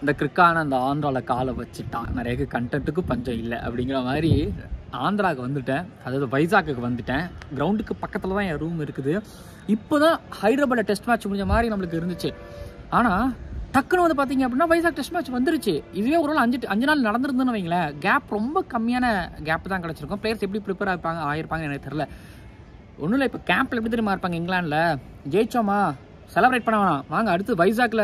இந்த கிரிக்கான அந்த ஆந்திராவில் காலை வச்சுட்டான், நிறைய கண்டென்ட்டுக்கு பஞ்சம் இல்லை அப்படிங்கிற மாதிரி ஆந்திராவுக்கு வந்துட்டேன். அதாவது வைசாக்குக்கு வந்துட்டேன். கிரவுண்டுக்கு பக்கத்தில் தான் என் ரூம் இருக்குது. இப்போ தான் ஹைதராபாத் டெஸ்ட் மேட்ச் முடிஞ்ச மாதிரி நம்மளுக்கு இருந்துச்சு. ஆனால் டக்குன்னு வந்து பார்த்தீங்க அப்படின்னா வைசாக் டெஸ்ட் மேட்ச் வந்துருச்சு. இதுவே ஒரு நாள் 5 நாள் நடந்திருந்துன்னு வைங்களேன், கேப் ரொம்ப கம்மியான கேப் தான் கிடச்சிருக்கும். பிளேயர்ஸ் எப்படி ப்ரிப்பேர் ஆகிருப்பாங்கன்னு எனக்கு தெரியல. ஒன்றும் இல்லை, இப்போ கேம்பில் எப்படி தெரியுமா இருப்பாங்க, இங்கிலாண்டில் ஜெயிச்சோமா செலிப்ரேட் பண்ண வேணாம், வாங்க அடுத்து வைசாக்கில்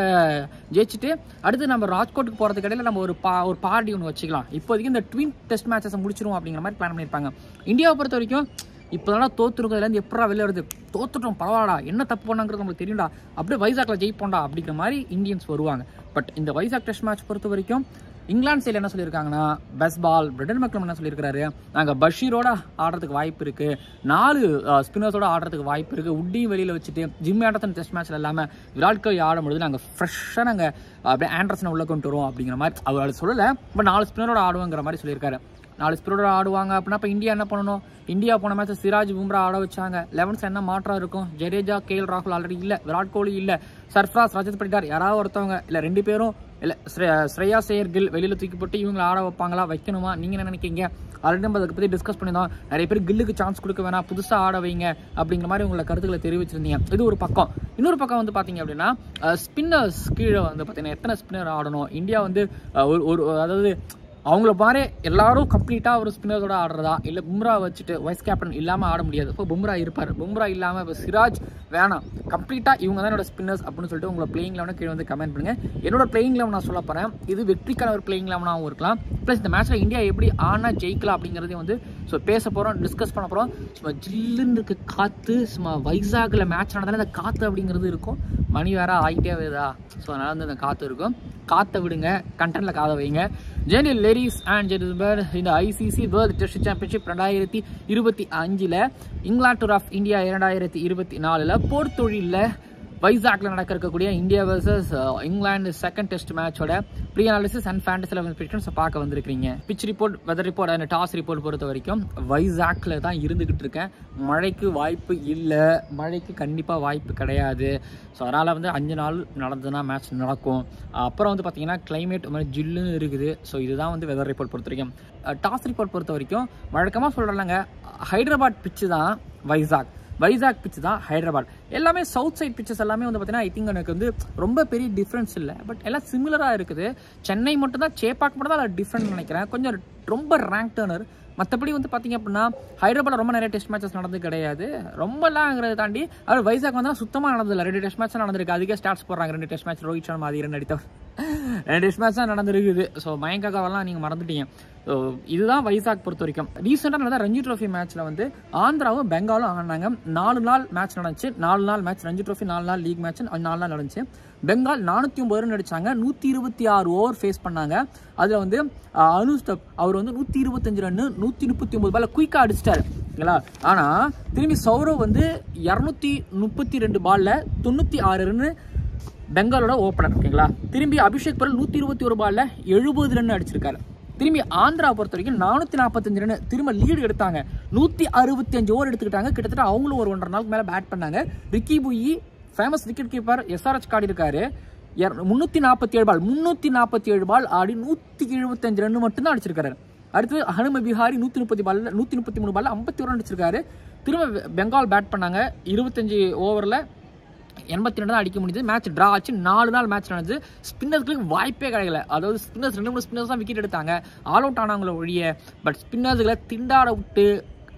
ஜெயிச்சுட்டு அடுத்து நம்ம ராஜ்கோட்டுக்கு போகிறதுக்கு இடையில நம்ம ஒரு பார்ட்டி ஒன்று வச்சுக்கலாம், இப்போதைக்கு இந்த ட்வின் டெஸ்ட் மேட்சஸை முடிச்சிருவோம் அப்படிங்கிற மாதிரி பிளான் பண்ணியிருப்பாங்க. இந்தியாவை பொறுத்த வரைக்கும் இப்போ தானே தோற்றுருக்கும், இதுலேருந்து எப்படா வெளில வருது, தோத்துட்டோம் பரவாடா, என்ன தப்பு பண்ணாங்கிறது நம்மளுக்கு தெரியும்டா, அப்படியே வைசாக்கில் ஜெயிப்போண்டா அப்படிங்கிற மாதிரி இந்தியன்ஸ் வருவாங்க. பட் இந்த வைசாக் டெஸ்ட் மேட்ச் பொறுத்த வரைக்கும் இங்கிலாந்து சைடில் என்ன சொல்லியிருக்காங்கன்னா, பெஸ்ட் பால் பிரெடன் மெக்லம் என்ன சொல்லியிருக்காரு, நாங்கள் பஷீரோட ஆடுறதுக்கு வாய்ப்பு இருக்குது, 4 ஸ்பின்னர்ஸோட ஆடுறதுக்கு வாய்ப்பு இருக்குது, உட்டியும் வெளியில் வச்சுட்டு ஜிம்மி ஆண்டர்சன் டெஸ்ட் மேட்ச்சில் இல்லாமல் விராட் கோலி ஆடும்பொழுது நாங்கள் ஃப்ரெஷ்ஷாக நாங்கள் அப்படியே ஆண்டர்சனை உள்ளே கொண்டு வருவோம் அப்படிங்கிற மாதிரி அவர் சொல்லலை. பட் 4 ஸ்பின்னரோட ஆடுவோங்கிற மாதிரி சொல்லியிருக்காரு. 4 ஸ்பின்னரோட ஆடுவாங்க அப்படின்னா இப்போ இந்தியா என்ன பண்ணணும், இந்தியா போன மேட்ச் சிராஜ் பும்ரா ஆட வச்சாங்க. 11th என்ன மாற்றம் இருக்கும், ஜடேஜா கேஎல் ராகுல் ஆல்ரெடி இல்லை, விராட் கோலி இல்லை, சர்ஃப்ராஸ் ரஜத் பட்டிதார் யாராவது ஒருத்தவங்க இல்லை, 2 பேரும் இல்லை, ஸ்ரேயா சேயர் கில் வெளியில் தூக்கி போட்டு இவங்களை ஆட வைப்பாங்களா, வைக்கணுமா, நீங்கள் என்ன நினைக்கிறீங்க? ஆல்ரெடி நம்ம அதை பற்றி டிஸ்கஸ் பண்ணியிருந்தோம். நிறைய பேர் கில்லுக்கு சான்ஸ் கொடுக்க வேணாம், புதுசாக ஆட வைங்க அப்படிங்கிற மாதிரி உங்களை கருத்துக்களை தெரிவிச்சிருந்தீங்க. இது ஒரு பக்கம். இன்னொரு பக்கம் வந்து பார்த்தீங்க அப்படின்னா ஸ்பின்னர்ஸ் கீழே வந்து பார்த்தீங்கன்னா எத்தனை ஸ்பின்னர் ஆடணும், இந்தியா வந்து அதாவது அவங்கள பாரு எல்லாரும் கம்ப்ளீட்டாக ஒரு ஸ்பின்னர்ஸோட ஆடுறதா, இல்லை பும்ரா வச்சுட்டு வைஸ் கேப்டன் இல்லாமல் ஆட முடியாது. இப்போ பும்ரா இருப்பார், பும்ரா இல்லாமல் இப்போ சிராஜ் வேணாம், கம்ப்ளீட்டாக இவங்க தான் என்னோட ஸ்பின்னர்ஸ் அப்படின்னு சொல்லிட்டு உங்களை பிளேயிங் லெவனை கீழே வந்து கமெண்ட் பண்ணுங்கள். என்னோட பிளேயிங் லெவன் நான் சொல்ல போகிறேன், இது வெற்றிக்கான ஒரு பிளேயிங் லெவனாகவும் இருக்கலாம். ப்ளஸ் இந்த மேட்ச்சில் இந்தியா எப்படி ஆனால் ஜெயிக்கலாம் அப்படிங்கிறதையும் வந்து பேச போகிறோம், டிஸ்கஸ் பண்ண போகிறோம். சும்மா ஜில்லுன்னு இருக்கு காற்று, சும்மா வைசாகில் மேட்ச் நடந்தாலே அந்த காற்று அப்படிங்கிறது இருக்கும். மணி வேற ஆகிட்டே வருதா, ஸோ அதனால் வந்து அந்த காற்று இருக்கும். காற்றை விடுங்க, கண்டென்ட்டில் காதை வைங்க. ஜென்டில் லேடிஸ் அண்ட் ஜென்டில்மேன், இந்த ICC world test championship 2025 England of India 2024 போர் தொழிலில் வைசாக்ல நடக்க இருக்கக்கூடிய India versus England second test மேட்சோட pre analysis and fantasy 11 predictions பார்க்க வந்திருக்கீங்க. Pitch report, weather report and toss report பொறுத்த வரைக்கும் வைசாக்ல தான் இருந்துகிட்டு இருக்கேன். மழைக்கு வாய்ப்பு இல்லை, மழைக்கு கண்டிப்பாக வாய்ப்பு கிடையாது. ஸோ அதனால் வந்து 5 நாள் நடந்ததுன்னா மேட்ச் நடக்கும். அப்புறம் வந்து பார்த்தீங்கன்னா கிளைமேட் மாதிரி ஜில்லுன்னு இருக்குது. ஸோ இதுதான் வந்து வெதர் ரிப்போர்ட் பொறுத்த வரைக்கும். டாஸ் ரிப்போர்ட் பொறுத்த வரைக்கும் வழக்கமாக சொல்கிறாங்க, ஹைதராபாத் பிச்சு தான் வைசாக் பிச்சு தான் ஹைதராபாத். எல்லாமே சவுத் சைட் பிச்சஸ் எல்லாமே வந்து பார்த்தீங்கன்னா ஐ திங்க் எனக்கு வந்து ரொம்ப பெரிய டிஃப்ரென்ஸ் இல்லை, பட் எல்லாம் சிமிலராக இருக்குது. சென்னை மட்டும் தான், சேப்பாக் மட்டும் தான் அதில் டிஃப்ரெண்ட் நினைக்கிறேன், கொஞ்சம் ரொம்ப ரேங்க் டர்னர். மற்றபடி வந்து பார்த்தீங்க அப்படின்னா ஹைதராபாத் ரொம்ப நிறைய டெஸ்ட் மேட்சஸ் நடந்து கிடையாது, ரொம்பலாங்கிறத தாண்டி அவர் வைசாக் வந்து சுத்தமாக நடந்ததில்லை. 2 டெஸ்ட் மேட்ச் நடந்திருக்கு, அதுக்கே ஸ்டார்ட்ஸ் போடுறாங்க. 2 டெஸ்ட் மேட்ச் ரோஹித் சர்மா அது 2 அடித்தவர், 2 டெஸ்ட் மேட்ச் தான் நடந்திருக்குது. ஸோ மயங்காக்காவெல்லாம் நீங்கள் மறந்துட்டீங்க. ஸோ இதுதான் வைசாக் பொறுத்த வரைக்கும். ரீசெண்டாக நடந்த ரஞ்சி ட்ரோஃபி மேட்ச்சில் வந்து ஆந்திராவும் பெங்காலும் ஆடினாங்க. 4 நாள் மேட்ச் நடந்துச்சு, 4 நாள் மேட்ச். ரஞ்சி ட்ரோஃபி 4 நாள், லீக் மேட்ச் 4 நாள் நடந்துச்சு. பெங்கால் 409 ரன் அடிச்சாங்க, 126 ஓவர் ஃபேஸ் பண்ணாங்க. அதில் வந்து அனுஷ்டப் அவர் வந்து 125 ரன் 139 பால் குயிக்காக அடிச்சிட்டாரு இல்லைங்களா. ஆனால் திரும்பி சௌரவ் வந்து 232 பாலில் 96 ரன் பெங்காலோட ஓப்பனர் ஓகேங்களா. திரும்பி அபிஷேக் பரல் 121 பாலில் 70 ரன் அடிச்சிருக்காரு. திரும்பி ஆந்திரா பொறுத்த வரைக்கும் 445 ரன் திரும்ப லீடு எடுத்தாங்க, 165 ஓவர் எடுத்துக்கிட்டாங்க. கிட்டத்தட்ட அவங்களும் ஒரு 1.5 நாளுக்கு மேலே பேட் பண்ணாங்க. Ricky Bhui famous wicket keeper SRH கார்டு இருக்காரு, 347 பால் ஆடி 175 ரன் மட்டும்தான் அடிச்சிருக்காரு. அடுத்து ஹனும பிஹாரி 133 பால் 51 ரன் அடிச்சிருக்காரு. திரும்ப பெங்கால் பேட் பண்ணாங்க, 25 ஓவரில் 82 தான் அடிக்க முடியுது. மேட்ச் ட்ரா ஆச்சு. 4 நாள் மேட்ச் நடந்துச்சு. ஸ்பின்னர்ஸ்களுக்கு வாய்ப்பே கிடைக்கல. அதாவது ஸ்பின்னர்ஸ் 2-3 ஸ்பின்னர்ஸ் தான் விக்கெட் எடுத்தாங்க, ஆல் அவுட் ஆனாங்களோ ஒழிய. பட் ஸ்பின்னர்ஸ்களை திண்டாட விட்டு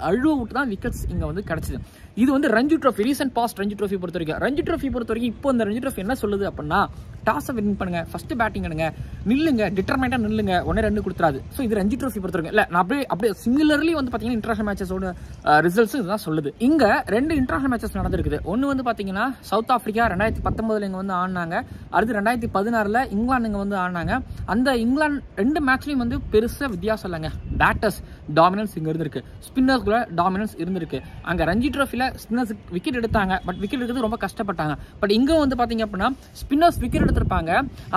அழுவ விட்டு தான் விக்கெட்ஸ் இங்கே வந்து கிடச்சிது. இது வந்து Ranji trophy, recent past Ranji trophy பொறுத்த வரைக்கும். ரஞ்சி ட்ரோஃபி பொறுத்த வரைக்கும் இப்போ இந்த ரஞ்சி ட்ரோஃபி என்ன சொல்லுது அப்படின்னா, டாஸை வின் பண்ணுங்க, ஃபர்ஸ்ட் பேட்டிங் எடுங்க, நில்லுங்க, டிட்டர்மைண்டாக நில்லுங்க, 1-2 கொடுத்துறாது. ஸோ இது ரஞ்சி ட்ரோஃபி பொறுத்த வரைக்கும். இல்லை நான் அப்படியே சிமிலர்லி வந்து பார்த்தீங்கன்னா இன்டர்நேஷனல் மேட்சஸோட ரிசல்ட்ஸ் இதுதான் சொல்லுது. இங்கே 2 இன்டர்நேஷனல் மேட்சஸ் நடந்திருக்குது. ஒன்று வந்து பார்த்தீங்கன்னா சவுத் ஆஃப்ரிக்கா 2019 இங்கே வந்து ஆடினாங்க. அடுத்து 2016 இங்கிலாந்து இங்கே வந்து ஆடினாங்க. அந்த இங்கிலாந்து 2 மேட்ச்லையும் வந்து பெருசாக வித்தியாசம் இல்லைங்க. பேட்டர்ஸ் டாமினன்ஸ் இங்கே இருந்திருக்கு, ஸ்பின்னர்ஸ்குள்ள டாமினன்ஸ் இருந்திருக்கு. அங்கே ரஞ்சி ட்ரோஃபியில் ஸ்பின்னர்ஸ் விக்கெட் எடுத்தாங்க, பட் விக்கெட் எடுக்கிறது ரொம்ப கஷ்டப்பட்டாங்க. பட் இங்கே வந்து பார்த்தீங்க அப்படின்னா ஸ்பின்னர்ஸ் விக்கெட் எடுத்திருப்பாங்க,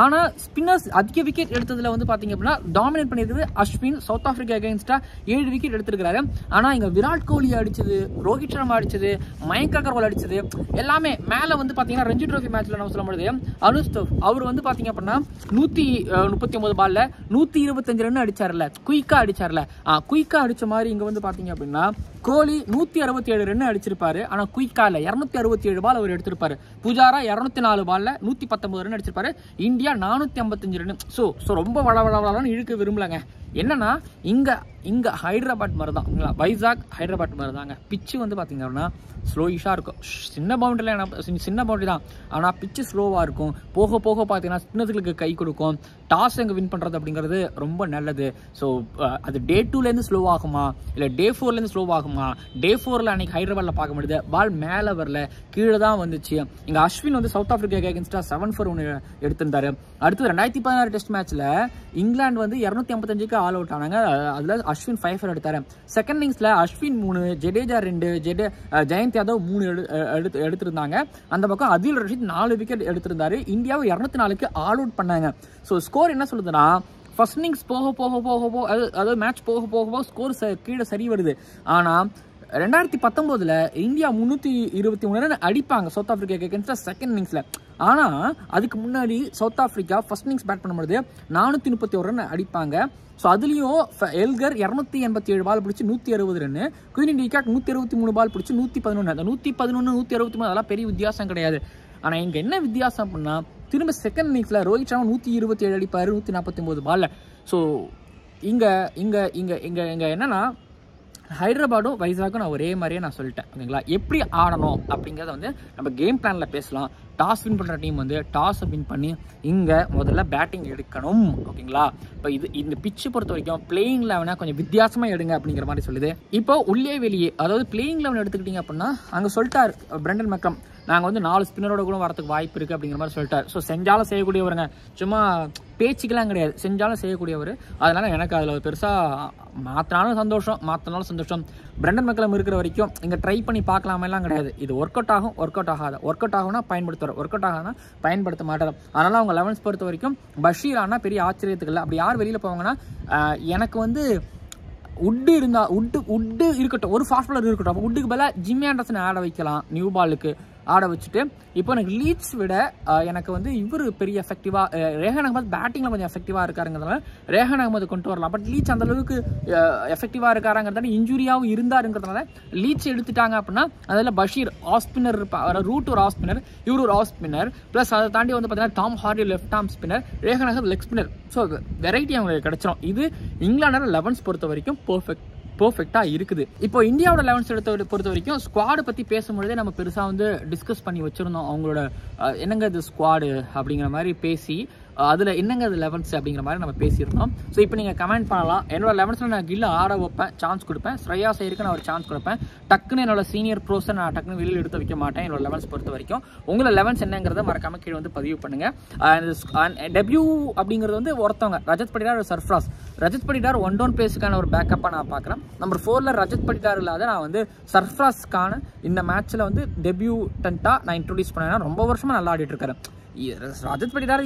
ஆனால் ஸ்பின்னர்ஸ் அதிக அதிக விக்கெட் எடுத்ததுல வந்து பாத்தீங்க அப்படின்னா டாமினேட் பண்ணிருக்குது அஸ்வின். சவுத் ஆப்பிரிக்கா அகைன்ஸ்டா 7 விக்கெட் எடுத்திருக்காரு. ஆனா இங்க விராட் கோலி அடிச்சது, ரோஹித் சர்மா அடிச்சது, மயங்க் அகர்வால் அடிச்சது எல்லாமே மேல வந்து பாத்தீங்கன்னா ரஞ்சி ட்ரோஃபி மேட்ச்ல நம்ம சொல்ல முடியாது, அனுஷ்டப் அவர் வந்து பாத்தீங்க அப்படின்னா 139 பால்ல 125 ரன் அடிச்சார்ல, குயிக்கா அடிச்சார்ல. குயிக்கா அடிச்ச மாதிரி இங்க வந்து பாத்தீங்க அப்படின்னா கோலி 167 ரன் அடிச்சிருப்பாரு. ஆனா குயிக்கா இல்ல, 267 பால் அவர் எடுத்திருப்பாரு. புஜாரா 204 பால்ல 119 ரன் அடிச்சிருப்பாரு. India 455 run. சோ ரொம்ப வளவளன்னு இழுக்க விரும்பலங்க. என்னன்னா இங்க ஹைதராபாத் மாதிரி தான், வைசாக் ஹைதராபாத் மாதிரி தாங்க. பிச்சு வந்து பாத்தீங்க அப்படின்னா ஸ்லோயிஷா இருக்கும். சின்ன பவுண்டரி தான், ஆனா பிச்சு ஸ்லோவா இருக்கும். போக போக பாத்தீங்கன்னா ஸ்பின்னர்களுக்கு கை கொடுக்கும். டாஸ் எங்க வின் பண்றது அப்படிங்கிறது ரொம்ப நல்லது. ஸோ அது டே 2ல இருந்து ஸ்லோ ஆகுமா இல்ல டே 4ல இருந்து ஸ்லோ ஆகுமா? டே 4ல அன்னைக்கு ஹைதராபாத்ல பார்க்க முடியுது, பால் மேல வரல, கீழே தான் வந்துச்சு. இங்க அஸ்வின் வந்து சவுத் ஆப்பிரிக்கா அகைன்ஸ்டா 7 for 1 எடுத்திருந்தாரு. அடுத்து 2016 டெஸ்ட் மேட்ச்ல இங்கிலாந்து வந்து 255க்கு ஆல் அவுட் ஆனாங்க. அதுல அஸ்வின் 5 for எடுத்தாரு. செகண்ட் இன்னிங்ஸ்ல அஸ்வின் 3, ஜடேஜா 2, ஜெயந்த் யாதவ் 3 எடுத்திருந்தாங்க. அந்த பக்கம் அதில் ரஷீத் 4 விக்கெட் எடுத்திருந்தாரு. இந்தியாவை 204க்கு ஆல் அவுட் பண்ணாங்க. ஸோ ஸ்கோர் என்ன சொல்லுதுன்னா, ஃபர்ஸ்ட் இன்னிங்ஸ் போக அதாவது மேட்ச் போக போக ஸ்கோர் கீழே சரி வருது. ஆனா 2019ல இந்தியா 323 ரன் அடிப்பாங்க சவுத் ஆப்பிரிக்கா அகைன்ஸ்டா செகண்ட் இன்னிங்ஸ்ல. ஆனா அதுக்கு முன்னாடி South Africa first innings bat பண்ணும்போது 431 ரன் அடிப்பாங்க. ஸோ அதுலயும் எல்கர் 287 பால் பிடிச்சி 160 ரன், குயின் டிகாக் 123 பால் பிடிச்சி 111. அந்த 111 163 அதெல்லாம் பெரிய வித்தியாசம் கிடையாது. ஆனா இங்க என்ன வித்தியாசம் அப்படின்னா, திரும்ப செகண்ட் இன்னிங்ஸ்ல ரோஹித் சர்மா 127 அடிப்பாரு 149 பால்ல. ஸோ இங்க இங்க இங்க இங்க இங்க என்னன்னா, ஹைதராபாடும் வைசாக்கும் நான் ஒரே மாதிரியே நான் சொல்லிட்டேன். ஓகேங்களா, எப்படி ஆடணும் அப்படிங்கிறத வந்து நம்ம கேம் பிளான்ல பேசலாம். டாஸ் வின் பண்ற டீம் வந்து டாஸ் வின் பண்ணி இங்க முதல்ல பேட்டிங் எடுக்கணும். ஓகேங்களா, இப்போ இந்த பிச்சு பொறுத்த வரைக்கும் பிளேயிங் 11 கொஞ்சம் வித்தியாசமா எடுங்க அப்படிங்கிற மாதிரி சொல்லுது. இப்போ உள்ளே வெளியே, அதாவது பிளேயிங் 11 எடுத்துக்கிட்டீங்க அப்படின்னா அங்க சொல்லிட்டாரு பிரெண்டன் மெக்கம், நாங்கள் வந்து 4 ஸ்பின்னரோட கூட வரதுக்கு வாய்ப்பு இருக்குது அப்படிங்கிற மாதிரி சொல்லிட்டார். ஸோ செஞ்சாலும் செய்யக்கூடியவருங்க, சும்மா பேச்சுக்கெல்லாம் கிடையாது, செஞ்சாலும் செய்யக்கூடியவர். அதனால எனக்கு அதில் பெருசாக மாற்றினாலும் சந்தோஷம். பிரெண்டன் மெக்கலம் இருக்கிற வரைக்கும் இங்கே ட்ரை பண்ணி பார்க்கலாமெல்லாம் கிடையாது. இது ஒர்க் அவுட் ஆகும், ஒர்க் அவுட் ஆகும்னா பயன்படுத்துவார், ஒர்க் அவுட் ஆகாதுன்னா பயன்படுத்த மாட்டார். அதனால அவங்க 11 பொறுத்த வரைக்கும் பஷீர் ஆனால் பெரிய ஆச்சரியத்துக்கு இல்லை. அப்படி யார் வெளியில் போவாங்கன்னா, எனக்கு வந்து உட்டு இருக்கட்டும், ஒரு ஃபாஸ்ட் பாலர் இருக்கட்டும். அப்போ உட்டுக்கு பதிலாக ஜிம்மி ஆண்டர்சன் ஆட வைக்கலாம், நியூ பாலுக்கு ஆட வச்சுட்டு. இப்போ எனக்கு லீட்ஸ் விட எனக்கு வந்து இவர் பெரிய எஃபெக்டிவாக, ரேஹான் அகமது பேட்டிங்கில் கொஞ்சம் எஃபெக்டிவாக இருக்காருங்கிறதுனால ரேஹான் அகமது கொண்டு வரலாம். பட் லீட்ஸ் அந்த அளவுக்கு எஃபெக்டிவாக இருக்காருங்கிறதால இன்ஜுரியாகவும் இருந்தாருங்கிறதுனால லீட்ஸ் எடுத்துட்டாங்க அப்படின்னா அதில் பஷீர் ஆஃப் ஸ்பின்னர் இருப்பார், ரூட் ஒரு ஆஃப் ஸ்பின்னர், இவர் ஒரு ஆஃப் ஸ்பின்னர், ப்ளஸ் அதை தாண்டி வந்து பார்த்தீங்கன்னா Tom Hartley left arm spinner, Rehan Ahmed leg spinner. So variety அவங்களுக்கு கிடைச்சிடும். இது இங்கிலாண்டோட 11 பொறுத்த வரைக்கும் பர்ஃபெக்டாக இருக்குது. இப்போ இந்தியாவோட 11 பொறுத்த வரைக்கும் ஸ்குவாடை பற்றி பேசும்பொழுதே நம்ம பெருசாக வந்து டிஸ்கஸ் பண்ணி வச்சுருந்தோம். அவங்களோட என்னங்க இது ஸ்குவாடு அப்படிங்கிற மாதிரி பேசி, அதில் என்னங்க அது 11 அப்படிங்கிற மாதிரி நம்ம பேசியிருந்தோம். ஸோ இப்போ நீங்கள் கமெண்ட் பண்ணலாம். என்னோட 11 நான் கில்ல ஆட வைப்பேன், சான்ஸ் கொடுப்பேன். ஸ்ரேயாஸ் ஐயருக்கு நான் ஒரு சான்ஸ் கொடுப்பேன். டக்குன்னு என்னோட சீனியர் ப்ரோஸை நான் டக்குன்னு வெளியில் எடுத்து வைக்க மாட்டேன். என்னோட 11 பொறுத்த வரைக்கும் உங்களோட 11 என்னங்கிறத மறக்காம கீழே வந்து பதிவு பண்ணுங்க. டெபியூ அப்படிங்கிறது வந்து ஒருத்தவங்க ரஜத் படிடார், சர்ஃப்ராஸ். ரஜத் படிடார் 1 down பேஸுக்கான ஒரு பேக்கப்பாக நான் பார்க்குறேன். நம்பர் 4ல ரஜத் படிடார் இல்லாத நான் வந்து சர்ஃப்ராஸ்க்கான இந்த மேட்ச்சில் வந்து டெபியூட்டண்ட்டாக நான் இன்ட்ரோடியூஸ் பண்ணேன்னா ரொம்ப வருஷமாக நல்லா ஆடிட்டு இருக்காரு. ரஜத் படிடார்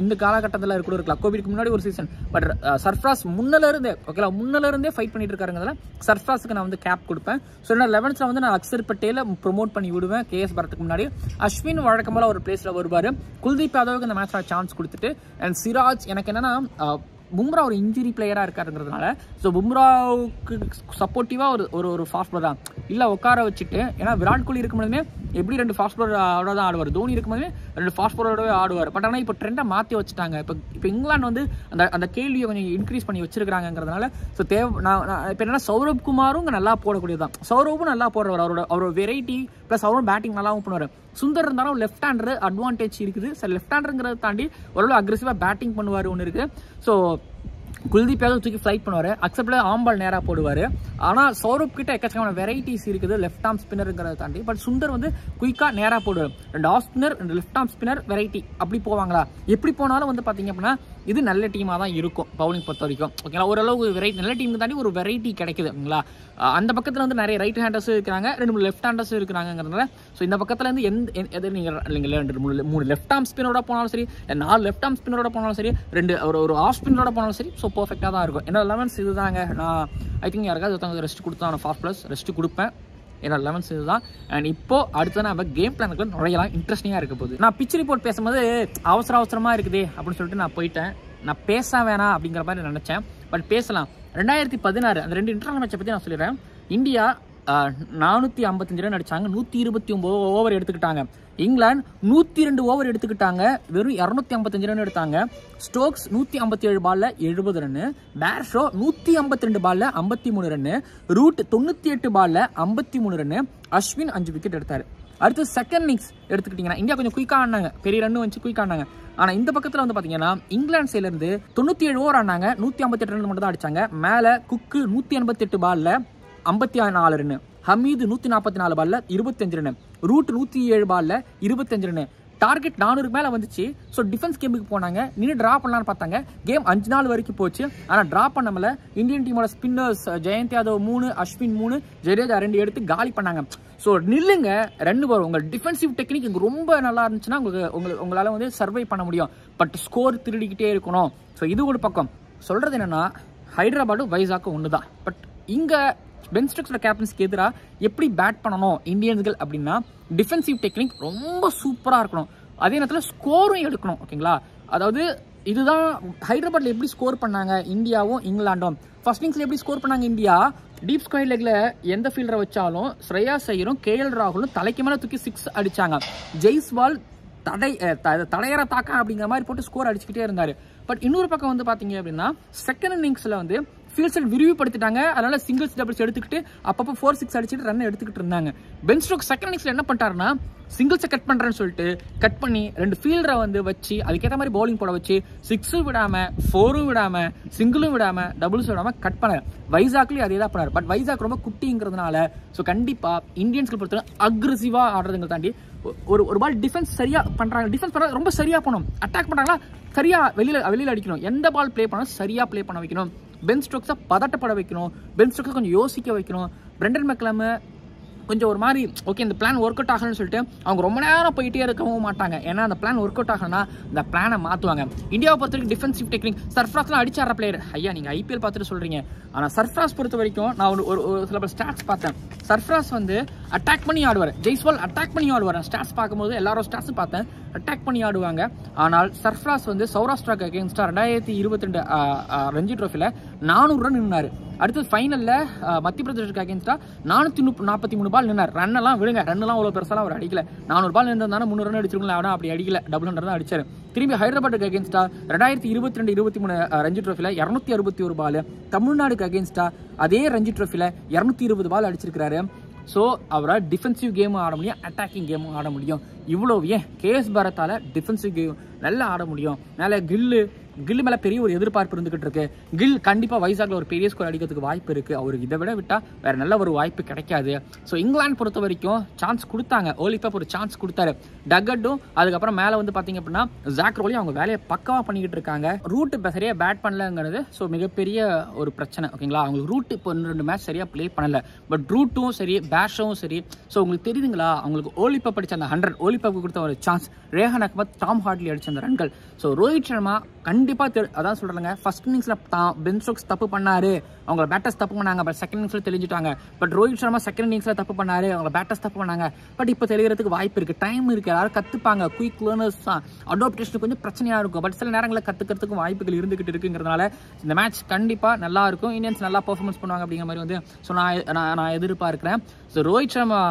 இந்த காலகட்டத்தில் கூட இருக்கலாம், கோவிட்க்கு முன்னாடி ஒரு சீசன். பட் சர்ஃப்ராஸ் முன்னில இருந்தே ஃபைட் பண்ணிட்டு இருக்காருங்கிறதுல சர்ஃப்ராஸுக்கு நான் வந்து கேப் கொடுப்பேன். ஸோ என்ன 11th வந்து நான் அக்சர் பட்டேல ப்ரொமோட் பண்ணி விடுவேன். கேஎஸ் பரத்துக்கு முன்னாடி அஸ்வின் வழக்கம் போல ஒரு பிளேஸ்ல வருவார். குல்தீப் யாதவுக்கு இந்த மேட்ச்ல சான்ஸ் கொடுத்துட்டு, அண்ட் சிராஜ் எனக்கு என்னன்னா பும்ரா ஒரு இன்ஜுரி பிளேயராக இருக்காருங்கிறதுனால, ஸோ பும்ராவுக்கு சப்போர்ட்டிவாக ஒரு ஃபாஸ்ட் பாலர் தான் இல்லை உட்கார வச்சுட்டு, ஏன்னா விராட் கோலி இருக்கும்போதுமே எப்படி 2 ஃபாஸ்ட் பாலரோட தான் ஆடுவார், தோனி இருக்கும்போதுமே 2 ஃபாஸ்ட் பாலரோடவே ஆடுவார். பட் ஆனால் இப்போ ட்ரெண்டை மாற்றி வச்சுட்டாங்க. இப்போ இங்கிலாந்து வந்து அந்த கேள்வியை கொஞ்சம் இன்க்ரீஸ் பண்ணி வச்சிருக்காங்கிறதுனால, ஸோ நான் இப்போ என்னன்னா சௌரவ் குமாரும் இங்கே நல்லா போடக்கூடியதான். சௌரவும் நல்லா போடுறவர், அவரோட வெரைட்டி ப்ளஸ் அவரும் பேட்டிங் நல்லாவும் பண்ணுவார். சுந்தர் இருந்தாலும் லெஃப்ட் ஹேண்டர் அட்வான்டேஜ் இருக்குது. சார் லெஃப்ட் ஹேண்டருங்கிறத தாண்டி ஓரளவு அக்ரெசிவாக பேட்டிங் பண்ணுவார் ஒன்று இருக்குது. ஸோ குல்தீப் யாதவ் தூக்கி ஃப்ளைட் பண்ணுவார், அக்செப்ட்ல ஆம்பால் நேராக போடுவார். ஆனால் சௌரப் கிட்ட எக்கச்சக்கமான வெரைட்டிஸ் இருக்குது லெஃப்ட் ஆர்ம் ஸ்பின்னருங்கிறத தாண்டி. பட் சுந்தர் வந்து குயிக்காக நேராக போடுவார். 2 off spinner 2 left arm spinner variety அப்படி போவாங்களா? எப்படி போனாலும் வந்து பார்த்தீங்க அப்படின்னா இது நல்ல டீமாக தான் இருக்கும் பவுலிங் பொறுத்த வரைக்கும். ஓகேங்களா, ஓரளவு வெரைட்டி நல்ல டீமுக்கு தாண்டி ஒரு வெரைட்டி கிடைக்குதுங்களா. அந்த பக்கத்தில் வந்து நிறைய ரைட் ஹேண்டர்ஸும் இருக்கிறாங்க, 2 3 லெஃப்ட் ஹேண்டர்ஸும் இருக்கிறாங்கிறதுனால ஸோ இந்த பக்கத்துலேருந்து எது நீங்கள் 3 லெஃப்ட் ஆர்ம் ஸ்பின்னரோட போனாலும் சரி, 4 லெஃப்ட் ஆர்ம் ஸ்பின்னரோட போனாலும் சரி, 2 ஒரு ஆஃப் ஸ்பின்னரோட போனாலும் சரி, ஸோ பர்ஃபெக்டாக தான் இருக்கும். என்னோட 11s இதுதாங்க. நான் ஐ திங்க் யாருக்காவது ஒருத்தவங்க ரெஸ்ட் கொடுத்தா நான் ஃபாஸ்ட் ப்ளஸ் ரெஸ்ட் கொடுப்பேன். என்னோட 11s இதுதான். அண்ட் இப்போ அடுத்து நம்ம கேம் பிளானுக்கு நுழையலாம். இன்ட்ரெஸ்டிங்காக இருக்க போகுது. நான் பிச் ரிப்போர்ட் பேசும்போது அவசரமாக இருக்குது அப்படின்னு சொல்லிட்டு நான் போயிட்டேன். நான் பேச வேணாம் அப்படிங்கிற மாதிரி நினச்சேன். பட் பேசலாம். 2016 அந்த 2 இன்டர்நேஷனல் மேட்சை பற்றி நான் சொல்லிடுறேன். இந்தியா 455 ரன் அடிச்சாங்க, 129 ஓவர் எடுத்துக்கிட்டாங்க. இங்கிலாந்து 102 ஓவர் எடுத்துக்கிட்டாங்க, வெறும் 255 ரன் எடுத்தாங்க. ஸ்டோக்ஸ் 157 பால்ல 70 ரன்னு, பேர்ஷோ 152 பால்ல 53 ரன்னு, ரூட் 98 பால்ல 53 ரன்னு, அஸ்வின் 5 விக்கெட் எடுத்தாரு. அடுத்து செகண்ட் இன்னிங்ஸ் எடுத்துக்கிட்டீங்கன்னா இந்தியா கொஞ்சம் குயிக்காக ஆனாங்க, பெரிய ரன் வச்சு குயிக்காக ஆனாங்க. ஆனால் இந்த பக்கத்தில் வந்து பார்த்தீங்கன்னா இங்கிலாந்து சைட்லேருந்து 97 ஓவர் ஆனாங்க, 158 ரன் மட்டும் தான் அடிச்சாங்க. மேலே குக்கு 188 பால்ல 54 ரன்னு, ஹமீது 144 பால்ல 25 ரன்னு, ரூட் 107 பால்ல 25 ரன்னு. டார்கெட் 400 மேலே வந்துச்சு. ஸோ டிஃபென்ஸ் கேமுக்கு போனாங்க, நின்று ட்ரா பண்ணலான்னு பார்த்தாங்க. கேம் 5 நாள் வரைக்கும் போச்சு. ஆனால் ட்ரா பண்ணமல இந்தியன் டீமோட ஸ்பின்னர்ஸ் ஜெயந்த் யாதவ் 3, அஸ்வின் 3, ஜடேஜா 2 எடுத்து காலி பண்ணாங்க. ஸோ நில்லுங்க, ரன் வரும். உங்கள் டிஃபென்சிவ் டெக்னிக் இங்கே ரொம்ப நல்லா இருந்துச்சுன்னா உங்களால் வந்து சர்வை பண்ண முடியும். பட் ஸ்கோர் திருடிக்கிட்டே இருக்கணும். ஸோ இது ஒரு பக்கம். சொல்கிறது என்னென்னா ஹைதராபாடும் வைசாக்கும் ஒன்று தான். பட் இங்கே பென் ஸ்டோக்ஸோட கேப்டன்ஸ்க்கு எதிராக எப்படி பேட் பண்ணணும் இந்தியன்ஸ்கள் அப்படின்னா டிஃபென்சிவ் டெக்னிக் ரொம்ப சூப்பராக இருக்கணும். அதே நேரத்தில் ஸ்கோரும் எடுக்கணும். ஓகேங்களா? அதாவது இதுதான் ஹைதராபாத்தில் எப்படி ஸ்கோர் பண்ணாங்க இந்தியாவும் இங்கிலாண்டும். ஃபர்ஸ்ட் இன்னிங்ஸில் எப்படி ஸ்கோர் பண்ணாங்க இந்தியா, டீப் ஸ்கொயர் லெக்கில் எந்த ஃபீல்டரை வச்சாலும் ஸ்ரேயாஸ் ஐயரும் KL ராகுலும் தலைக்கு மேலே தூக்கி 6 அடித்தாங்க. ஜெய்ஸ்வால் தடையற தாக்கா அப்படிங்கிற மாதிரி போட்டு ஸ்கோர் அடிச்சுக்கிட்டே இருந்தார். பட் இன்னொரு பக்கம் வந்து பார்த்தீங்க அப்படின்னா செகண்ட் இன்னிங்ஸில் வந்து ஃபீல்ட் சைட் விரிவுபடுத்திட்டாங்க. அதனால சிங்கிள்ஸ் டபுள்ஸ் எடுத்துக்கிட்டு அப்பப்போ 4-6 அடிச்சுட்டு ரன் எடுத்துக்கிட்டு இருந்தாங்க. பென் ஸ்டோக்ஸ் செகண்ட் இன்னிங்ஸ்ல என்ன பண்ணிட்டாருன்னா சிங்கிள்ஸை கட் பண்ணுறேன்னு சொல்லிட்டு கட் பண்ணி 2 ஃபீல்டரை வந்து வச்சு அதுக்கேற்ற மாதிரி பவுலிங் போட வச்சு 6 விடாமல் 4 விடாமல் சிங்கிளும் விடாமல் டபுள்ஸ் விடாமல் கட் பண்ணார். வைசாக்லேயும் அதே தான் பண்ணார். பட் வைசாக் ரொம்ப குட்டிங்கிறதுனால ஸோ கண்டிப்பாக இந்தியன்ஸ்க்கு பொறுத்தவரை அக்ரெசிவாக ஆடுறதுங்க தாண்டி ஒரு பால் டிஃபென்ஸ் சரியாக பண்ணுறாங்க. டிஃபென்ஸ் பண்ண ரொம்ப சரியாக போகணும். அட்டாக் பண்ணுறாங்களா சரியாக வெளியில் அடிக்கணும். எந்த பால் ப்ளே பண்ணாலும் சரியாக ப்ளே பண்ண வைக்கணும். பென் ஸ்டோக்ஸை பதட்டப்பட வைக்கணும். பென் ஸ்டோக்ஸை கொஞ்சம் யோசிக்க வைக்கணும். பிரெண்டன் மெக்லம் கொஞ்சம் ஒரு மாதிரி ஓகே இந்த பிளான் ஒர்க் அவுட் ஆகணும்னு சொல்லிட்டு அவங்க ரொம்ப நேரம் போயிட்டே இருக்கவும் மாட்டாங்க. ஏன்னா அந்த பிளான் ஒர்க் அவுட் ஆகணும்னா இந்த பிளானை மாற்றுவாங்க. இந்தியாவை பொறுத்த வரைக்கும் டிஃபென்சிவ் டெக்னிக் சர்ஃப்ராஸ்லாம் அடிச்சார பிளேயர். ஐயா நீங்கள் IPL பார்த்துட்டு சொல்கிறீங்க. ஆனால் சர்ஃப்ராஸ் பொறுத்த வரைக்கும் நான் ஒரு சில ஸ்டாட்ஸ் பார்த்தேன். சர்ஃப்ராஸ் வந்து அட்டாக் பண்ணி ஆடுவார். ஜெய்ஸ்வால் அட்டாக் பண்ணி ஆடுவார். ஸ்டாட்ஸ் பார்க்கும்போது எல்லாரும் ஸ்டாட்ஸும் பார்த்தேன், அட்டாக் பண்ணி ஆடுவாங்க. ஆனால் சர்ஃப்ராஸ் வந்து சௌராஷ்டிராக்கு அகேன்ஸ்டா 2022 ரஞ்சி ட்ரோஃபியில் 400 ரன் நின்னார். அடுத்து ஃபைனலில் மத்திய பிரதேஷுக்கு அகேன்ஸ்டா 443 பால் நின்னார். ரன்னெல்லாம் விடுங்க, ரன்னெல்லாம் அவ்வளோ பெருசாலாம் அவர் அடிக்கல. 400 பால் நின்றாலும் 300 ரன் அடிச்சிருக்கல. ஆனால் அப்படி அடிக்கல, டபுள் ஹண்ட்ரட் தான் அடிச்சார். திரும்பி ஹைதராபாத்துக்கு அகேன்ஸ்டா 2022-23 ரஞ்சி ட்ரோஃபியில் 261 பால். தமிழ்நாடுக்கு அகேன்ஸ்டா அதே ரஞ்சி ட்ரோஃபியில் 220 பால் அடிச்சிருக்கிறாரு. ஸோ அவரால் டிஃபென்சிவ் கேமும் ஆட முடியும், அட்டாக்கிங் கேமும் ஆட முடியும். இவ்வளோ ஏன் KS பாரத்தால் டிஃபென்சிவ் கேம் நல்லா ஆட முடியும். மேலே கில்லு மேலே பெரிய ஒரு எதிர்பார்ப்பு இருந்துகிட்டு இருக்கு. கில் கண்டிப்பாக வைசாக்ல ஒரு பெரிய ஸ்கோர் அடிக்கிறதுக்கு வாய்ப்பு இருக்குது. அவருக்கு இதை விட விட்டால் வேறு நல்ல ஒரு வாய்ப்பு கிடைக்காது. ஸோ இங்கிலாந்து பொறுத்த வரைக்கும் சான்ஸ் கொடுத்தாங்க. ஓலிபப் ஒரு சான்ஸ் கொடுத்தாரு. டக்கட்டும் அதுக்கப்புறம் மேலே வந்து பார்த்தீங்க அப்படின்னா ஜாக் ரோலியும் அவங்க வேலையை பக்கவாக பண்ணிக்கிட்டு இருக்காங்க. ரூட் இப்போ சரியாக பேட் பண்ணலங்கிறது ஸோ மிகப்பெரிய ஒரு பிரச்சனை. ஓகேங்களா? அவங்களுக்கு ரூட் இப்போ 2 மேட்ச் சரியாக ப்ளே பண்ணலை. பட் ரூட்டும் சரி பேஷும் சரி. ஸோ உங்களுக்கு தெரியுதுங்களா அவங்களுக்கு ஓலிபப் அடிச்ச அந்த 100 ஓலிபப் கொடுத்த ஒரு chance, Rehan Ahmed Tom Hartley அடிச்ச அந்த ரன்கள். ஸோ ரோஹித் சர்மா கண்டிப்பாக அதான் சொல்கிறாங்க. ஃபர்ஸ்ட் இன்னிங்ஸில் பென் ஸ்டோக்ஸ் தப்பு பண்ணாரு, அவங்கள பேட்டர்ஸ் தப்பு பண்ணாங்க. பட் செகண்ட் இன்னிங்ஸில் தெளிஞ்சுட்டாங்க. பட் ரோஹித் சர்மா செகண்ட் இன்னிங்ஸில் தப்பு பண்ணாரு, அவங்கள பேட்டர்ஸ் தப்பு பண்ணாங்க. பட் இப்போ தெளிகிறதுக்கு வாய்ப்பு இருக்குது, டைம் இருக்குது, யாரும் கற்றுப்பாங்க. குயிக் லேர்னர்ஸ் தான். அடாப்டேஷன் கொஞ்சம் பிரச்சனையாக இருக்கும். பட் சில நேரங்களில் கற்றுக்கிறதுக்கும் வாய்ப்புகள் இருந்துகிட்டு இருக்குங்கிறதுனால இந்த மேட்ச் கண்டிப்பாக நல்லா இருக்கும். இந்தியன்ஸ் நல்லா பர்ஃபார்மன்ஸ் பண்ணுவாங்க அப்படிங்கிற மாதிரி வந்து ஸோ நான் எதிர்பார்க்குறேன். So Rohit Sharma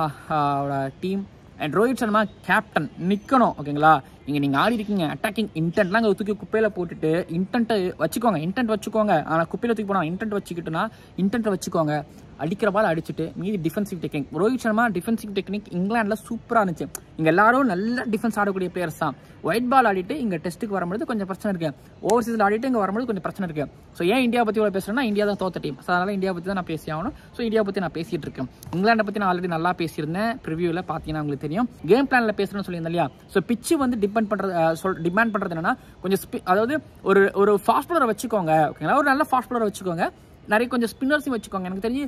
team and Rohit Sharma captain நிற்கணும். ஓகேங்களா? நீங்கள் ஆடி இருக்கீங்க. அட்டாக்கிங் இன்டென்ட்லாம் அங்கே தூக்கி குப்பையில் போட்டுட்டு இன்டென்ட்டை வச்சுக்கோங்க. ஆனால் குப்பையில் தூக்கி போனால் இன்டென்ட்டை வச்சுக்கோங்க. அடிக்கிற பால் அடிச்சுட்டு மீதி defensive technique. Rohit Sharma defensive technique இங்கிலாண்டில் சூப்பராக இருந்துச்சு. இங்கே எல்லாரும் நல்ல டிஃபென்ஸ் ஆடக்கூடிய பிளேயர்ஸ் தான். ஒயிட் பால் ஆடிட்டு இங்கே டெஸ்ட்டுக்கு வரும்போது கொஞ்சம் பிரச்சனை இருக்குது. ஓவர்சீஸில் ஆடிட்டு இங்கே வரும்போது கொஞ்சம் பிரச்சனை இருக்குது. ஸோ ஏன் இந்தியா பற்றி இவ்வளோ பேசுகிறேன்னா இந்தியா தான் தோத்த டீம். ஸோ அதனால் இந்தியா பற்றி தான் நான் பேசி ஆகணும். ஸோ இந்தியா பற்றி நான் பேசிகிட்டு இருக்கேன். இங்கிலாண்டை பற்றி நான் ஆல்ரெடி நல்லா பேசியிருந்தேன். ப்ரிவியூவில் பார்த்தீங்கன்னா உங்களுக்கு தெரியும். கேம் பிளானில் பேசுகிறேன்னு சொல்லியிருந்தேன் இல்லையா? ஸோ பிச்சு வந்து டிமாண்ட் பண்ணுறது என்னன்னா கொஞ்சம் அதாவது ஒரு ஃபாஸ்ட் பாலரை வச்சுக்கோங்க. ஓகேங்களா? ஒரு நல்ல ஃபாஸ்ட் பாலரை வச்சுக்கோங்க. நிறைய கொஞ்சம் ஸ்பின்னர்ஸையும் வச்சுக்கோங்க. எனக்கு தெரிஞ்சு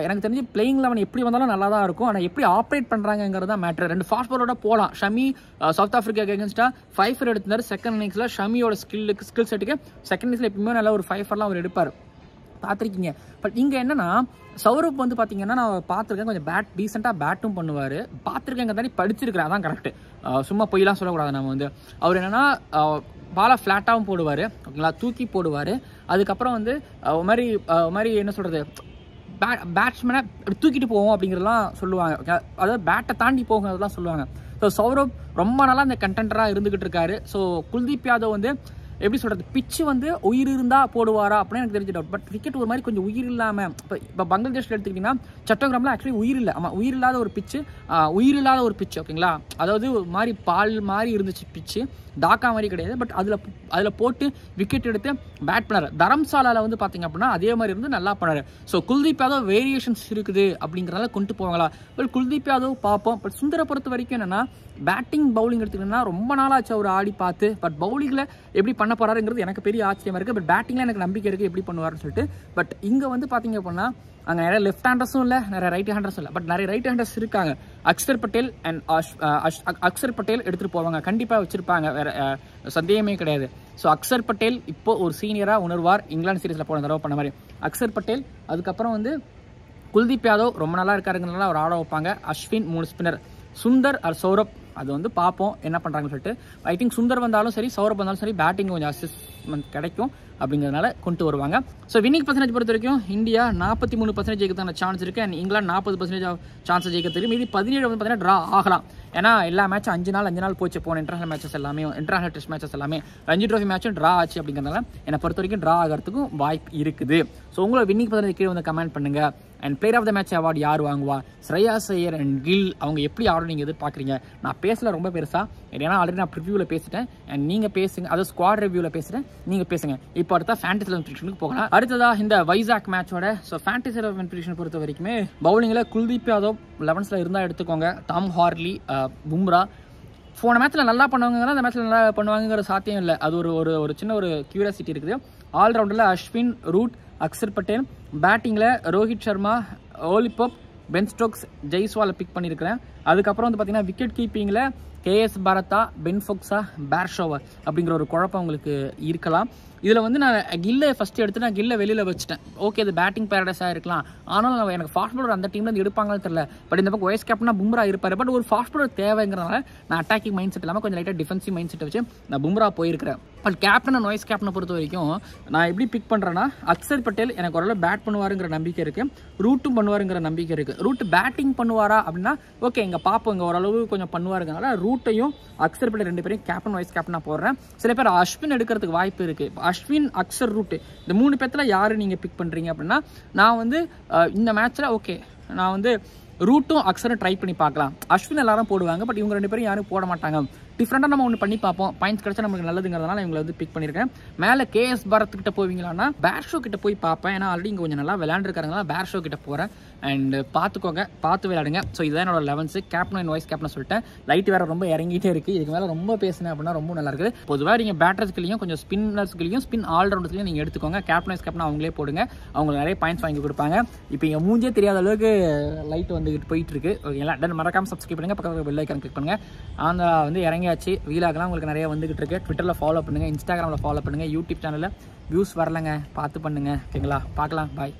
எனக்கு தெரிஞ்சு பிளேயிங் 11 எப்படி வந்தாலும் நல்லா தான் இருக்கும். ஆனால் எப்படி ஆப்ரேட் பண்ணுறாங்கிறது தான் மேட்ரு. 2 ஃபாஸ்ட் பாலரோட போகலாம். ஷமி சவுத் ஆஃப்ரிக்கா அகேன்ஸ்டாக 5 எடுத்திருந்தார் செகண்ட் இன்னிங்ஸில். ஷமியோட ஸ்கில் செட்டுக்கு செகண்ட் இன்னிங்ஸில் எப்பவுமே நல்ல ஒரு 5 அவர் எடுப்பார், பார்த்துருக்கீங்க. பட் இங்கே என்னன்னா சௌரப் வந்து பார்த்தீங்கன்னா நான் பார்த்துருக்கேன், கொஞ்சம் டீசெண்டாக பேட்டும் பண்ணுவார். பார்த்துருக்கேங்க தாண்டி படிச்சிருக்கிறேன், அதான் கரெக்டு. சும்மா பொய்லாம் சொல்லக்கூடாது. நம்ம வந்து அவர் என்னென்னா பாலை ஃப்ளாட்டாகவும் போடுவார், ஓகேங்களா, தூக்கி போடுவார். அதுக்கப்புறம் வந்து ஒரு மாதிரி என்ன சொல்கிறது, பேட்ஸ்மேனை தூக்கிட்டு போவோம் அப்படிங்கிறதெல்லாம் சொல்லுவாங்க. அதாவது பேட்டை தாண்டி போகிறதெல்லாம் சொல்லுவாங்க. ஸோ சௌரப் ரொம்ப நாளாக அந்த கண்டென்டராக இருந்துகிட்டு இருக்காரு. ஸோ குல்தீப் யாதவ் வந்து எப்படி சொல்கிறது, பிச்சு வந்து உயிர் இருந்தால் போடுவாரா அப்படின்னு எனக்கு தெரிஞ்ச டவுட். பட் கிரிக்கெட் ஒரு மாதிரி கொஞ்சம் உயிர் இல்லாமல், இப்போ பங்களாதேஷில் எடுத்துக்கிட்டிங்கன்னா சட்டோகிராமில் ஆக்சுவலி உயிர் இல்லை. ஆமாம், உயிர் இல்லாத ஒரு பிச்சு, ஓகேங்களா. அதாவது ஒரு மாதிரி பால் மாதிரி இருந்துச்சு பிச்சு, டாக்கா மாதிரி கிடையாது. பட் அதில் போட்டு விக்கெட் எடுத்து பேட் பண்ணார். தரம்சாலாவில் வந்து பார்த்தீங்க அப்படின்னா அதே மாதிரி இருந்து நல்லா பண்ணார். ஸோ குல்தீப் யாதவ் வேரியேஷன்ஸ் இருக்குது அப்படிங்கிறனால கொண்டு போவாங்களா? பட் குல்தீப் யாதவ் பார்ப்போம். பட் சுந்தரை பொறுத்த வரைக்கும் என்னென்னா பேட்டிங் பவுலிங் எடுத்துக்கிட்டோம்னா ரொம்ப நாளாச்சு அவர் ஆடி பார்த்து. பட் பவுலிங்கில் எப்படி பண்ண போகிறாருங்கிறது எனக்கு பெரிய ஆச்சரியமாக இருக்குது. பட் பேட்டிங்கில் எனக்கு நம்பிக்கை இருக்குது எப்படி பண்ணுவார்னு சொல்லிட்டு. பட் இங்கே வந்து பார்த்தீங்க அப்படின்னா அங்கே நிறைய லெஃப்ட் ஹேண்டர்ஸும் இல்லை, நிறைய ரைட் ஹேண்டர்ஸும் இல்லை. பட் நிறைய ரைட் ஹேண்டர்ஸ் இருக்காங்க. அக்ஷர் பட்டேல் அண்ட் அக்ஷர் பட்டேல் எடுத்துகிட்டு போவாங்க, கண்டிப்பாக வச்சுருப்பாங்க, வேறு சந்தேகமே கிடையாது. ஸோ அக்ஷர் பட்டேல் இப்போ ஒரு சீனியராக உணர்வார். இங்கிலாந்து சீரீஸில் போன தடவை பண்ண மாதிரி அக்ஷர் பட்டேல். அதுக்கப்புறம் வந்து குல்தீப் யாதவ் ரொம்ப நல்லா இருக்காருங்கிறதுனால அவர் ஆட வைப்பாங்க. அஸ்வின் 3 ஸ்பின்னர், சுந்தர் ஆர் சௌரப், அது வந்து பார்ப்போம் என்ன பண்ணுறாங்கன்னு சொல்லிட்டு. ஐ திங்க் சுந்தர் வந்தாலும் சரி சௌரப் வந்தாலும் சரி பேட்டிங் கொஞ்சம் அசிஸ்ட்மெண்ட் கிடைக்கும் அப்படிங்கிறதுனால கொண்டு வருவாங்க. ஸோ வின்னிங் பர்சன்டேஜ் பொறுத்த வரைக்கும் இந்தியா 43% ஜெயிக்கிறதுக்கான சான்ஸ் இருக்குது. அண்ட் இங்கிலாந்து 40% சான்ஸ் ஜெயிக்கிறதுக்கு. மீதி 17 வந்து பார்த்தீங்கன்னா ட்ரா ஆகலாம். ஏன்னா எல்லா மேட்சும் 5 நாள் போச்சு. போன இன்டர்நேஷனல் மேட்சஸ் எல்லாமே, இன்டர்நேஷனல் டெஸ்ட் மேட்சஸ் எல்லாமே, ரஞ்சி ட்ரோஃபி மேட்சும் ட்ரா ஆச்சு அப்படிங்கிறதுனால என்னை பொறுத்த வரைக்கும் ட்ரா ஆகிறதுக்கும் வாய்ப்பு இருக்குது. ஸோ உங்களை வின்னிங் பர்சன்டேஜ் கீழே வந்து கமெண்ட் பண்ணுங்கள். And player of the match award யார் வாங்குவா, ஸ்ரேயாஸ் ஐயர் அண்ட் கில் அவங்க எப்படி ஆடணும் நீங்கள் எதிர்பார்க்குறீங்க? நான் பேசல ரொம்ப பெருசாக, ஏன்னா ஆல்ரெடி நான் ப்ரிவியூவில் பேசிட்டேன். அண்ட் நீங்கள் பேசுங்க, அதாவது ஸ்குவாட் ரிவ்யூவில் பேசுகிறேன், நீங்கள் பேசுங்க. இப்போ அடுத்த ஃபேண்டசி 11 ப்ரெடிக்ஷனுக்கு போகலாம். அடுத்ததாக இந்த வைசாக் மேட்சோட ஸோ ஃபேண்டசி 11 ப்ரெடிக்ஷன் பொறுத்த வரைக்குமே பவுலிங்கில் குல்தீப் யாதவ் 11ல் இருந்தால் எடுத்துக்கோங்க. Tom Harley, Bumrah. போன மேட்ச்சில் நல்லா பண்ணுவாங்கன்னா அந்த மேட்ச்சில் நல்லா பண்ணுவாங்கிற சாத்தியம் இல்லை. அது ஒரு சின்ன ஒரு கியூரியாசிட்டி இருக்குது. ஆல்ரவுண்டரில் அஸ்வின், ரூட், அக்ஷர் பட்டேல். பேட்டிங்கில் Rohit Sharma, Ollie Pope, Ben Stokes, ஜெய்ஸ்வாலை பிக் பண்ணியிருக்கிறேன். அதுக்கப்புறம் வந்து பார்த்தீங்கன்னா விக்கெட் கீப்பிங்கில் கேஎஸ் பாரதா, பென் ஃபோக்ஸா, பேர்ஷோவர் அப்படிங்கிற ஒரு குழப்பம் உங்களுக்கு இருக்கலாம். இதில் வந்து நான் கில்லை ஃபஸ்ட்டு எடுத்து நான் கில்லை வெளியில் வச்சுட்டேன். ஓகே, இது பேட்டிங் பேரடைஸாக இருக்கலாம், ஆனால் எனக்கு ஃபாஸ்ட் பாலர் அந்த டீமில் இருந்து எடுப்பாங்கன்னு தெரியல. பட் இந்த பக்கம் வைஸ் கேப்டனா பும்ரா இருப்பார். பட் ஒரு ஃபாஸ்ட் பாலர் தேவைங்கிறனால நான் அட்டாக்கிங் மைண்ட் செட் இல்லாமல் கொஞ்சம் லைட்டாக டிஃபென்சிவ் மைண்ட் செட்டை வச்சு நான் பும்ரா போயிருக்கிறேன். பட் கேப்டன் அண்ட் வைஸ் கேப்டனை பொறுத்த வரைக்கும் நான் எப்படி பிக் பண்ணுறேன்னா அக்ஷர் பட்டேல் எனக்கு ஓரளவு பேட் பண்ணுவாருங்கிற நம்பிக்கை இருக்குது, ரூட்டும் பண்ணுவாருங்கிற நம்பிக்கை இருக்குது. ரூட் பேட்டிங் பண்ணுவாரா அப்படின்னா ஓகே, இங்கே பார்ப்போம், இங்கே ஓரளவு கொஞ்சம் பண்ணுவாருங்கனால ரூட்டையும் அக்ஷர் பட்டேல் 2 பேரையும் கேப்டன் வைஸ் கேப்டனாக போடுறேன். சில பேர் அஸ்வின் எடுக்கிறதுக்கு வாய்ப்பு இருக்குது. அஸ்வின், அக்ஷர், ரூட் இந்த 3 பேர்த்தில் யார் நீங்கள் பிக் பண்ணுறீங்க அப்படின்னா நான் வந்து இந்த மேட்ச்சில் ஓகே நான் வந்து ரூட்டும் அக்ஷரும் ட்ரை பண்ணி பார்க்கலாம். அஸ்வின் எல்லாரும் போடுவாங்க, பட் இவங்க 2 பேரும் யாரும் போட மாட்டாங்க. டிஃப்ரெண்டாக நம்ம ஒன்று பண்ணி பார்ப்போம், பாயிண்ட்ஸ் கிடைச்சா நமக்கு நல்லதுங்கிறதுனால இவங்களை வந்து பிக் பண்ணியிருக்கேன். மேலே கேஎஸ் பாரத் கிட்ட போவீங்களான்னா பேர்ஷோ கிட்ட போய் பார்ப்பேன். ஏன்னா ஆல்ரெடி இங்கே கொஞ்சம் நல்லா விளையாண்டுருக்காங்க, பேர்ஷோ கிட்ட போகிறேன். அண்ட் பார்த்துக்கோங்க, பார்த்து விளையாடுங்க. ஸோ இதுதான் என்னோட 11 கேப்டன் அண்ட் வைஸ் கேப்டன் சொல்லிட்டேன். லைட் வேறு ரொம்ப இறங்கிட்டே இருக்குது. இதுக்கு மேலே ரொம்ப பேசினேன் அப்படின்னா ரொம்ப நல்லா இருக்குது. பொதுவாக நீங்கள் பேட்டர்ஸ்களையும் கொஞ்சம் ஸ்பின்னர்ஸ்களையும் ஸ்பின் ஆல்ரவுண்டர்ஸ்லையும் நீங்கள் எடுத்துக்கோங்க. கேப்டன் வைஸ் கேப்டன் அவங்களே போடுங்க, அவங்களுக்கு நிறைய பாயிண்ட்ஸ் வாங்கி கொடுப்பாங்க. இப்போ இங்கே மூஞ்சே தெரியாத அளவுக்கு லைட் வந்துட்டு போயிட்டு இருக்கு. ஓகேங்களா, டன் மறக்காமல் சப்ஸ்கிரைப் பண்ணுங்கள், பக்கத்தில் பெல் ஐக்கான் கிளிக் பண்ணுங்கள். அந்த வந்து இறங்கியாச்சு, வீலாகலாம் உங்களுக்கு நிறைய வந்துகிட்டு இருக்கு. ட்விட்டரில் ஃபாலோ பண்ணுங்கள், இன்ஸ்டாகிராமில் ஃபாலோ பண்ணுங்கள், யூடியூப் சேனலில் வியூஸ் வரலைங்க, பார்த்து பண்ணுங்கள். ஓகேங்களா, பார்க்கலாம், பாய்.